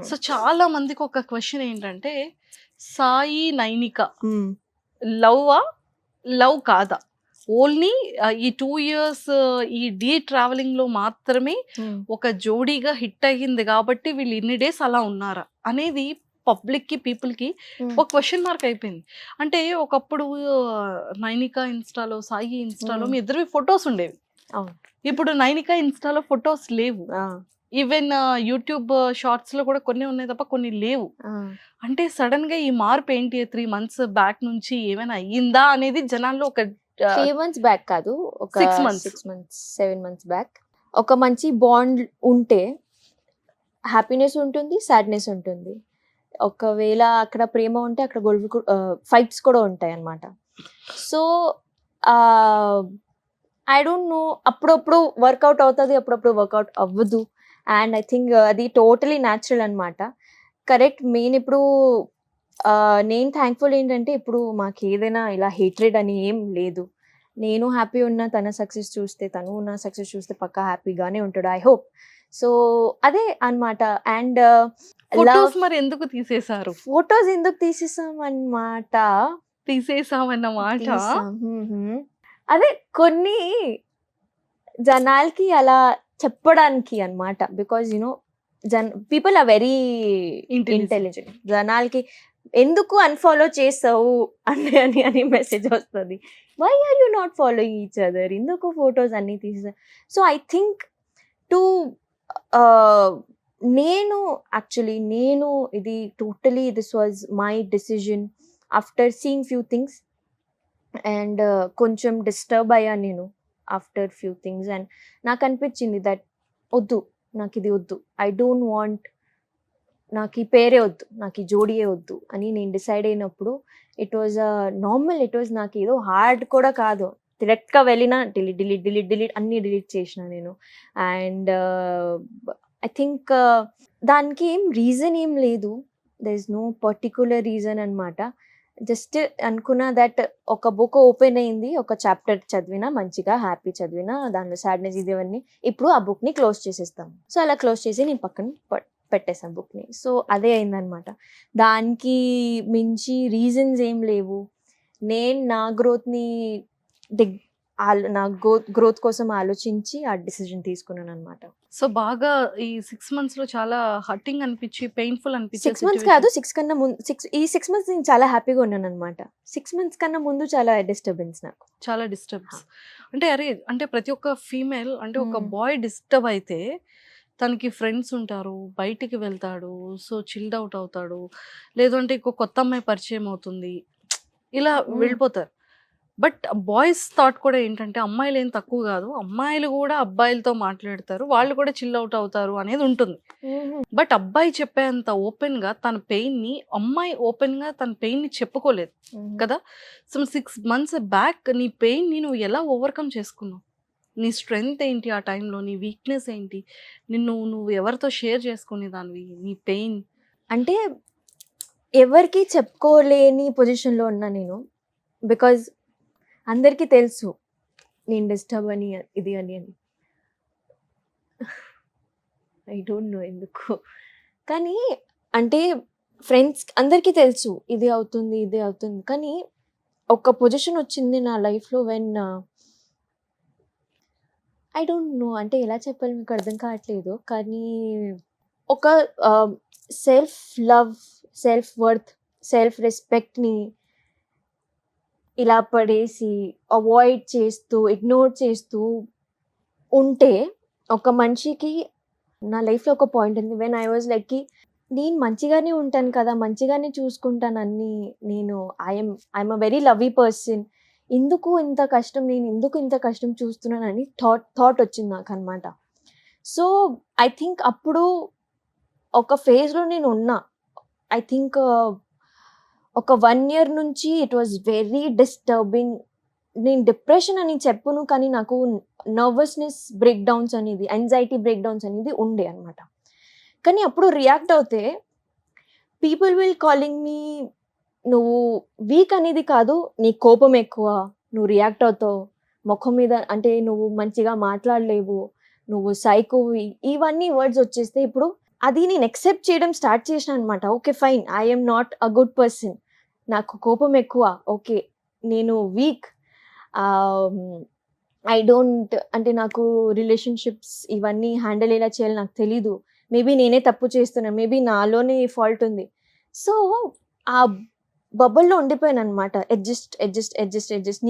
So చాలా మందికి ఒక క్వశ్చన్ ఏంటంటే, సాయి నైనిక లవ్వా? లవ్ కాదా? ఓన్లీ ఈ 2 ఇయర్స్ ఈ ట్రావెలింగ్‌లో మాత్రమే ఒక జోడీగా హిట్ అయ్యింది గాబట్టి వీళ్ళు ఇన్ని డేస్ అలా ఉన్నారా? అనేది పబ్లిక్‌కి, పీపుల్‌కి ఒక క్వెషన్ మార్క్ అయిపోయింది. అంటే ఒకప్పుడు నైనిక ఇన్‌స్టాలో, సాయి ఇన్‌స్టాలో మీ ఇద్దరివి ఫోటోస్ ఉండేవి. అవును. ఇప్పుడు నైనిక ఇన్‌స్టాలో ఫోటోస్ లేవు. ఈవెన్ యూట్యూబ్ షార్ట్స్‌లో కూడా కొన్ని ఉన్నాయి తప్ప కొన్ని లేవు. అంటే సడెన్‌గా ఈ మార్పు ఏంటి? 3 మంత్స్ బ్యాక్ నుంచి ఏమైనా అయ్యిందా అనేది జనాల్లో ఒక 3 మంత్స్ బ్యాక్ కాదు, ఒక 6 మంత్స్. 6 months 7 months back. ఒక మంచి బాండ్ ఉంటే హ్యాపీనెస్ ఉంటుంది, సాడ్నెస్ ఉంటుంది. ఒకవేళ అక్కడ ప్రేమ ఉంటే అక్కడ గొడవలు ఫైట్స్ కూడా ఉంటాయి అన్నమాట. సో ఐ డోంట్ నో, అప్పుడప్పుడు వర్కౌట్ అవుతుంది, అప్పుడప్పుడు వర్కౌట్ అవ్వదు. అండ్ ఐ థింక్ అది టోటలీ న్యాచురల్ అనమాట. కరెక్ట్. మెయిన్ ఇప్పుడు నేను థ్యాంక్ఫుల్ ఏంటంటే ఇప్పుడు మాకు ఏదైనా ఇలా హేట్రెడ్ అని ఏం లేదు. నేను హ్యాపీ ఉన్నా, తన సక్సెస్ చూస్తే, తను నా సక్సెస్ చూస్తే పక్కా హ్యాపీగానే ఉంటాడు, ఐ హోప్. సో అదే అన్నమాట. అండ్ ఫోటోస్ మరి ఎందుకు తీసేశారు? ఫొటోస్ ఎందుకు తీసేసామన్నమాట. తీసేసామన్నమాట. అదే కొన్ని జనాలకి అలా చెప్పడానికి అన్నమాట. Because people are very intelligent. జనాలకి ఎందుకు అన్ఫాలో చేసావు అని మెసేజ్ వస్తుంది. Why are you not following each other, ఎందుకు ఫొటోస్ అన్ని తీసా. సో ఐ థింక్ టు నేను ఇది totally this was my decision after seeing few things. And కొంచెం డిస్టర్బ్ అయ్యా నేను ఆఫ్టర్ ఫ్యూ థింగ్స్. అండ్ నాకు అనిపించింది దట్ వద్దు, నాకు ఇది వద్దు, ఐ డోంట్ వాంట్, నాకు ఈ పేరే వద్దు, నాకు ఈ జోడియే వద్దు అని నేను డిసైడ్ అయినప్పుడు it was normal. It was నాకు ఏదో హార్డ్ కూడా కాదు. డైరెక్ట్గా వెళ్ళినా డిలీట్ అన్నీ డిలీట్ చేసిన నేను. అండ్ ఐ థింక్ దానికి ఏం రీజన్ ఏం లేదు. There is no particular reason అనమాట. జస్ట్ అనుకున్నా దట్ ఒక బుక్ ఓపెన్ అయింది, ఒక చాప్టర్ చదివినా మంచిగా హ్యాపీ చదివినా, దానిలో సాడ్నెస్ ఇవన్నీ, ఇప్పుడు ఆ బుక్ని క్లోజ్ చేసేస్తాం. సో అలా క్లోజ్ చేసి నేను పక్కన పెట్టేసాను బుక్ని. సో అదే అయిందనమాట. దానికి మించి రీజన్స్ ఏం లేవు. నేను నా గ్రోత్ని నా గ్రోత్ కోసం ఆలోచించి ఆ డిసిజన్ తీసుకున్నాను అనమాట. సో బాగా ఈ 6 మంత్స్ లో చాలా హర్టింగ్ అనిపించి, పెయిన్ఫుల్ అనిపించి. 6 మంత్స్ కాదు, 6 కన్నా ముందు, ఈ 6 మంత్స్ నేను చాలా హ్యాపీగా ఉన్నాను అనమాట. 6 మంత్స్ కన్నా ముందు చాలా డిస్టర్బెన్స్, నాకు చాలా డిస్టర్బ్స్. అంటే అరే, అంటే ప్రతి ఒక్క ఫీమేల్, అంటే ఒక బాయ్ డిస్టర్బ్ అయితే తనకి ఫ్రెండ్స్ ఉంటారు, బయటికి వెళ్తాడు, సో చిల్డ్ అవుట్ అవుతాడు, లేదంటే ఇంకో కొత్త అమ్మాయి పరిచయం అవుతుంది, ఇలా వెళ్ళిపోతారు. బట్ బాయ్స్ థాట్ కూడా ఏంటంటే అమ్మాయిలు ఏం తక్కువ కాదు, అమ్మాయిలు కూడా అబ్బాయిలతో మాట్లాడతారు, వాళ్ళు కూడా చిల్ అవుట్ అవుతారు అనేది ఉంటుంది. బట్ అబ్బాయి చెప్పేంత ఓపెన్ గా తన పెయిన్ ని అమ్మాయి ఓపెన్ గా తన పెయిన్ ని చెప్పుకోలేదు కదా. So 6 months back knee pain ని నువ్వు ఎలా ఓవర్కమ్ చేసుకున్నావు? నీ స్ట్రెంగ్త్ ఏంటి ఆ టైంలో? నీ వీక్నెస్ ఏంటి? నువ్వు ఎవరితో షేర్ చేసుకునే దానివి నీ పెయిన్? అంటే ఎవరికి చెప్పుకోలేని పొజిషన్లో ఉన్నా నేను. బికాజ్ అందరికీ తెలుసు నేను డిస్టర్బ్ అని, ఇది అని. ఐ డోంట్ నో ఎందుకు, కానీ అంటే ఫ్రెండ్స్ అందరికీ తెలుసు ఇది అవుతుంది. కానీ ఒక పొజిషన్ వచ్చింది నా లైఫ్లో వెన్ ఐ డోంట్ నో, అంటే ఎలా చెప్పాలి మీకు అర్థం కావట్లేదు. కానీ ఒక self love, self worth, self రెస్పెక్ట్ని ఇలా పడేసి అవాయిడ్ చేస్తూ, ఇగ్నోర్ చేస్తూ ఉంటే, ఒక మనిషికి నా లైఫ్లో ఒక పాయింట్ ఉంది వెన్ ఐ వాజ్ లైక్ నేను మంచిగానే ఉంటాను కదా, మంచిగానే చూసుకుంటాను అన్ని, నేను ఐఎమ్ అ వెరీ లవ్వీ పర్సన్, ఎందుకు ఇంత కష్టం చూస్తున్నానని థాట్ వచ్చింది నాకు అనమాట. సో ఐ థింక్ అప్పుడు ఒక ఫేజ్లో నేను ఉన్నా. ఐ థింక్ ఒక 1 year నుంచి ఇట్ వాజ్ వెరీ డిస్టర్బింగ్. నేను డిప్రెషన్ అని చెప్పను, కానీ నాకు నర్వస్నెస్ బ్రేక్ డౌన్స్ అనేది, యాంగ్జైటీ బ్రేక్ డౌన్స్ అనేది ఉండే అనమాట. కానీ అప్పుడు రియాక్ట్ అవుతే పీపుల్ విల్ కాలింగ్ మీ, నువ్వు వీక్ అనేది కాదు, నీ కోపం ఎక్కువ, నువ్వు రియాక్ట్ అవుతావు ముఖం మీద, అంటే నువ్వు మంచిగా మాట్లాడలేవు, నువ్వు సైకో, ఇవన్నీ వర్డ్స్ వచ్చేస్తే ఇప్పుడు అది నేను యాక్సెప్ట్ చేయడం స్టార్ట్ చేశాను అనమాట. Okay fine. I am not a good person. నాకు కోపం ఎక్కువ. ఓకే. నేను వీక్. ఐ డోంట్ అంటే నాకు రిలేషన్‌షిప్స్ ఇవన్నీ హ్యాండిల్ ఎలా చేయాలో నాకు తెలీదు. మేబీ నేనే తప్పు చేస్తున్నాను. మేబీ నాలోనే ఫాల్ట్ ఉంది. సో, ఆ బబుల్‌లో ఉండిపోయాననమాట. Adjust, adjust, adjust, adjust.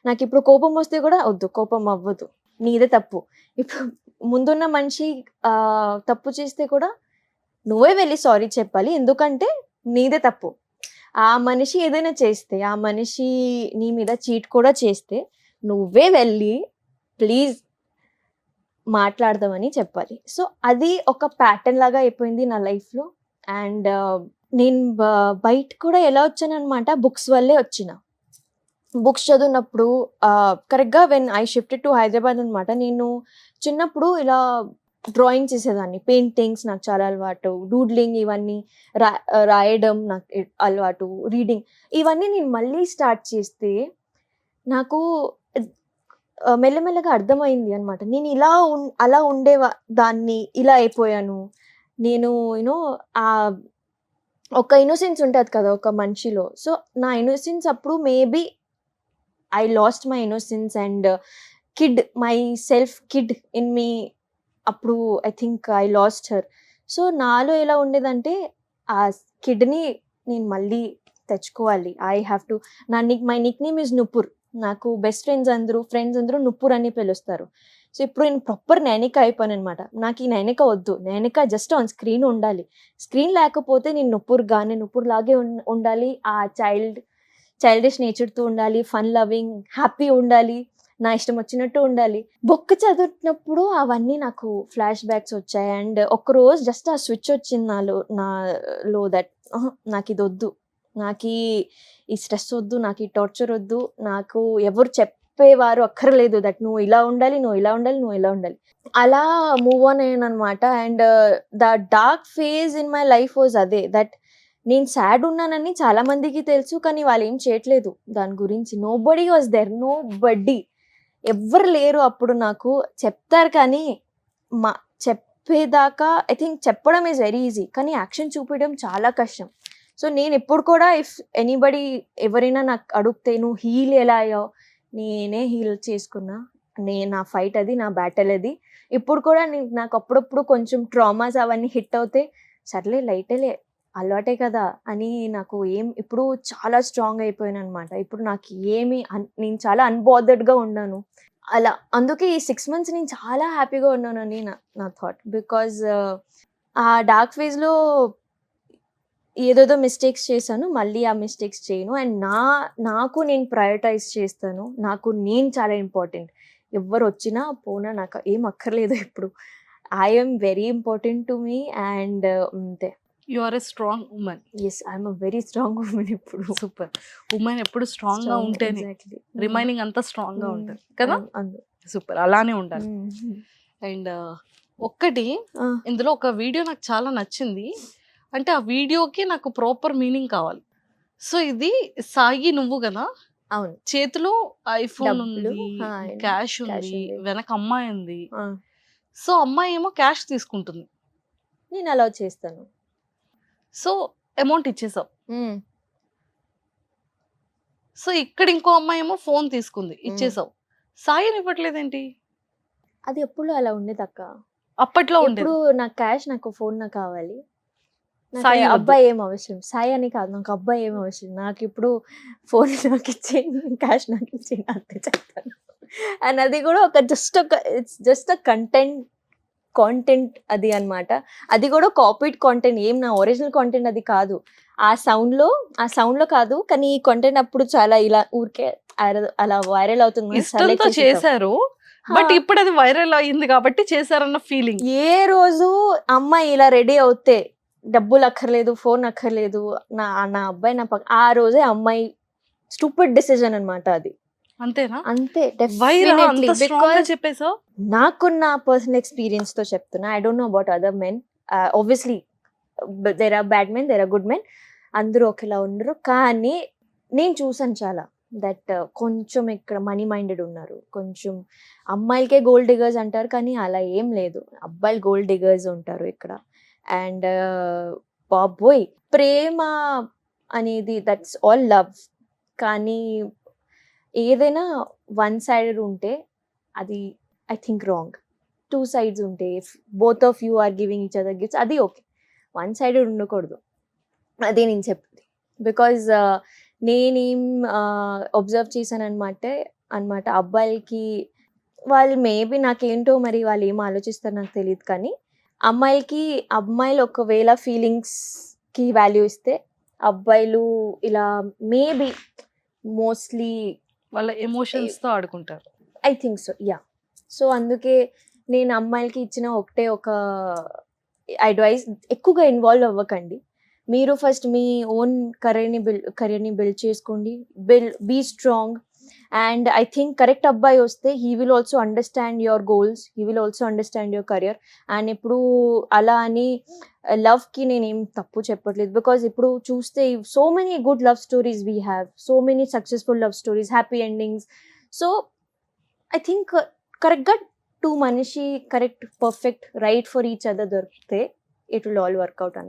నాకిప్పుడు కోపం వస్తే కూడా వద్దు కోపం అవ్వదు. నీదే తప్పు. ఇప్పుడు ముందున్న మనిషి తప్పు చేస్తే కూడా నువ్వే వెళ్లి సారీ చెప్పాలి. ఎందుకంటే నీదే తప్పు. ఆ మనిషి ఏదైనా చేస్తే, ఆ మనిషి నీ మీద చీట్ కూడా చేస్తే నువ్వే వెళ్ళి ప్లీజ్ మాట్లాడదామని చెప్పాలి. సో, అది ఒక ప్యాటర్న్ లాగా అయిపోయింది నా లైఫ్‌లో. అండ్ నేను బయట కూడా ఎలా వచ్చాననమాట బుక్స్ వల్లే వచ్చిన. బుక్స్ చదివినప్పుడు కరెక్ట్‌గా when I shifted to Hyderabad అనమాట. నేను చిన్నప్పుడు ఇలా డ్రాయింగ్ చేసేదాన్ని. పెయింటింగ్స్ నాకు చాలా అలవాటు. డూడ్లింగ్ ఇవన్నీ రాయడం నాకు అలవాటు. రీడింగ్ ఇవన్నీ నేను మళ్ళీ స్టార్ట్ చేస్తే నాకు మెల్లమెల్లగా అర్థమైంది అనమాట. నేను అలా దాన్ని ఇలా అయిపోయాను. నేను ఆహ్, ఒక ఇన్నోసెన్స్ ఉంటది కదా! ఒక మనిషిలో. సో, నా ఇన్నోసెన్స్ అప్పుడు maybe I lost my innocence and my self kid in me అప్పుడు I think I lost her. So, నాలో ఎలా ఉండేదంటే ఆ కిడ్‌ని నేను మళ్ళీ తెచ్చుకోవాలి. I have to my nickname is Nupur. నాకు బెస్ట్ ఫ్రెండ్స్ అందరూ నుపుర్ అని పిలుస్తారు. సో, ఇప్పుడు నేను ప్రాపర్ నైనిక అయిపోయాననమాట. నాకు ఈ నైనిక వద్దు. నైనిక జస్ట్ ఆన్ స్క్రీన్ ఉండాలి. స్క్రీన్ లేకపోతే నేను నుపుర్ లాగే ఉండాలి. ఆ చైల్డిష్ నేచర్‌తో ఉండాలి. ఫన్ లవింగ్, హ్యాపీ ఉండాలి. నా ఇష్టం వచ్చినట్టు ఉండాలి. బుక్ చదువుతున్నప్పుడు అవన్నీ నాకు ఫ్లాష్ బ్యాక్స్ వచ్చాయి. అండ్ ఒక్కరోజు జస్ట్ ఆ స్విచ్ వచ్చింది నాలో దట్ నాకిదొద్దు. నాకీ ఈ స్ట్రెస్ వద్దు. నాకు ఈ టార్చర్ వద్దు. నాకు ఎవరు చెప్పేవారు అక్కర్లేదు దట్ నువ్వు ఇలా ఉండాలి, నువ్వు ఇలా ఉండాలి, నువ్వు ఇలా ఉండాలి. అలా మూవ్ ఆన్ అయ్యాననమాట. And the dark phase in my life was అదే. దట్ నేను సాడ్ ఉన్నానని చాలా మందికి తెలుసు. కానీ వాళ్ళేం చేయట్లేదు దాని గురించి. Nobody was there. నోబడీ. ఎవ్వరు లేరు అప్పుడు నాకు. చెప్తారు కానీ మ చెప్పేదాకా ఐ థింక్ చెప్పడం ఈజ్ వెరీ ఈజీ. కానీ యాక్షన్ చూపియడం చాలా కష్టం. సో, నేనెప్పుడు కూడా ఇఫ్ ఎనీబడీ ఎవరైనా నాకు అడిగితే నువ్వు హీల్ ఎలా అయ్యావు? నేనే హీల్ చేసుకున్నా. నా ఫైట్ అది. నా బ్యాటిల్ అది. ఇప్పుడు కూడా నాకు అప్పుడప్పుడు కొంచెం ట్రామాస్ అవన్నీ హిట్ అవుతే సర్లే లైటేలే అలవాటే కదా! అని నాకు ఇప్పుడు చాలా స్ట్రాంగ్ అయిపోయాననమాట. ఇప్పుడు నాకు నేను చాలా అన్‌బాదర్డ్‌గా ఉన్నాను. అలా. అందుకే ఈ 6 మంత్స్ నేను చాలా హ్యాపీగా ఉన్నానని నా థాట్. బికాజ్ ఆ డార్క్ ఫేజ్‌లో ఏదేదో మిస్టేక్స్ చేశాను. మళ్ళీ ఆ మిస్టేక్స్ చేయను. అండ్ నాకు నేను ప్రయారిటైజ్ చేస్తాను. నేను చాలా ఇంపార్టెంట్. ఎవ్వరొచ్చినా, పోనా నాకు ఏం అక్కర్లేదు ఇప్పుడు. I am very important to me and అంతే. You are a strong woman. Yes. I am a very strong woman ఇప్పుడు. సూపర్. వుమెన్ ఎప్పుడు స్ట్రాంగ్‌గా ఉంటేనే ఎగ్జాక్ట్‌లీ. రిమైనింగ్ అంతా స్ట్రాంగ్‌గా ఉంటది. కదా! అందు సూపర్. అలానే ఉండాలి. హ్మ్. అండ్ ఒక్కటి ఆ! ఇందులో ఒక వీడియో నాకు చాలా నచ్చింది. అంటే ఆ వీడియోకి నాకు ప్రాపర్ మీనింగ్ కావాలి. సో, ఇది సాయి నువ్వు గదా! అవును. చేతిలో ఐఫోన్ డబ్బులు. ఉంది, ఆ! క్యాష్ క్యాష్ ఉంది, ఉంది. వెనక అమ్మాయి ఉంది. ఆ! సో, అమ్మాయి ఏమో క్యాష్ తీసుకుంటుంది. నేను అలౌ చేస్తాను. సో, అమౌంట్ ఇచ్చేసావు. హ్మ్. సో, ఇక్కడ ఇంకో అమ్మాయి ఏమో ఫోన్ తీసుకుంది. హ్మ్. ఇచ్చేసావు. సాయిని ఇవ్వట్లేదేంటి? అది ఎప్పుడూ అలా ఉండదక్క. అప్పట్లో ఎప్పుడు ఉండేది. నాకు క్యాష్, నాకు ఫోన్ కావాలి. నాకు సాయి వద్దు. అబ్బాయి ఏం అవసరం. సాయి అని కాదు. నాకు అబ్బాయి ఏం అవసరం. నాకిప్పుడు ఫోన్ నాకిచ్చేయండి, క్యాష్ నాకిచ్చేయండి అంతే చెప్తాను. అండ్ అది కూడా ఇట్స్ జస్ట్ అ కాంటెంట్ అది అన్నమాట. అది కూడా కాపీడ్ కాంటెంట్. నా ఒరిజినల్ కాంటెంట్ అది కాదు. ఆ సౌండ్‌లో కాదు. కానీ ఈ కాంటెంట్ అప్పుడు చాలా ఇలా ఊరికే అలా వైరల్ అవుతుంది కదా! సర్లే ఇష్టంతో చేసేద్దాం. చేశారు. హా! బట్ ఇప్పుడది వైరల్ అయింది కాబట్టి చేశారన్న ఫీలింగ్. ఏ రోజు అమ్మాయి ఇలా రెడీ అవుతే డబ్బులు అక్కర్లేదు, ఫోన్ అక్కర్లేదు. నా నా అబ్బాయి ఆ రోజే అమ్మాయి స్టూపిడ్ డెసిషన్ అన్నమాట అది. అంతేనా? అంతే వైరా డెఫినెట్‌లీ. అంత స్ట్రాంగ్‌గా బికాజ్ చెప్పేసావు? నాకున్న పర్సనల్ ఎక్స్‌పీరియన్స్‌తో చెప్తున్నా. I don't know about other men. Obviously there are bad men, there are good men. అందరూ ఒకేలా ఉండరు. కానీ నేను చూసాను చాలా. కొంచెం ఇక్కడ మనీ మైండెడ్ ఉన్నారు. కొంచెం అమ్మాయిలకే గోల్డ్ డిగ్గర్స్ అంటారు. కానీ అలా ఏం లేదు. అబ్బాయిలు గోల్డ్ డిగ్గర్స్ ఉంటారు ఇక్కడ. అండ్ బాబోయ్, ప్రేమ అనేది దట్స్ ఆల్ లవ్. కానీ ఏదైనా వన్ సైడెడ్ ఉంటే అది I think wrong. Two sides ఉంటే both of you are giving each other gifts, అది ఓకే. వన్ సైడెడ్ ఉండకూడదు, అదే నేను చెప్పింది. బికాజ్ నేనేం అబ్జర్వ్ చేశాను అనమాట అబ్బాయిలకి, వాళ్ళు మేబీ నాకేంటో మరి వాళ్ళు ఏం ఆలోచిస్తారో నాకు తెలియదు, కానీ అమ్మాయిలు ఒకవేళ ఫీలింగ్స్కి వాల్యూ ఇస్తే అబ్బాయిలు ఇలా మేబీ మోస్ట్లీ వాళ్ళ ఎమోషన్స్తో ఆడుకుంటారు. I think so, yeah. So అందుకే నేను అమ్మాయిలకి ఇచ్చిన ఒకటే ఒక అడ్వైస్, ఎక్కువగా ఇన్వాల్వ్ అవ్వకండి. మీరు ఫస్ట్ మీ ఓన్ కెరీర్ని బిల్డ్ చేసుకోండి, be strong. And I think correct అబ్బాయి వస్తే he will also understand your goals, he will also understand your career. And ఇప్పుడు అలా అని లవ్కి నేనేం తప్పు చెప్పట్లేదు, బికాజ్ ఇప్పుడు చూస్తే so many good love stories we have, so many successful love stories, happy endings. So I think కరెక్ట్గా మనిషి correct, perfect, right for each other దొరికితే ఇట్ విల్ ఆల్ వర్క్అవుట్.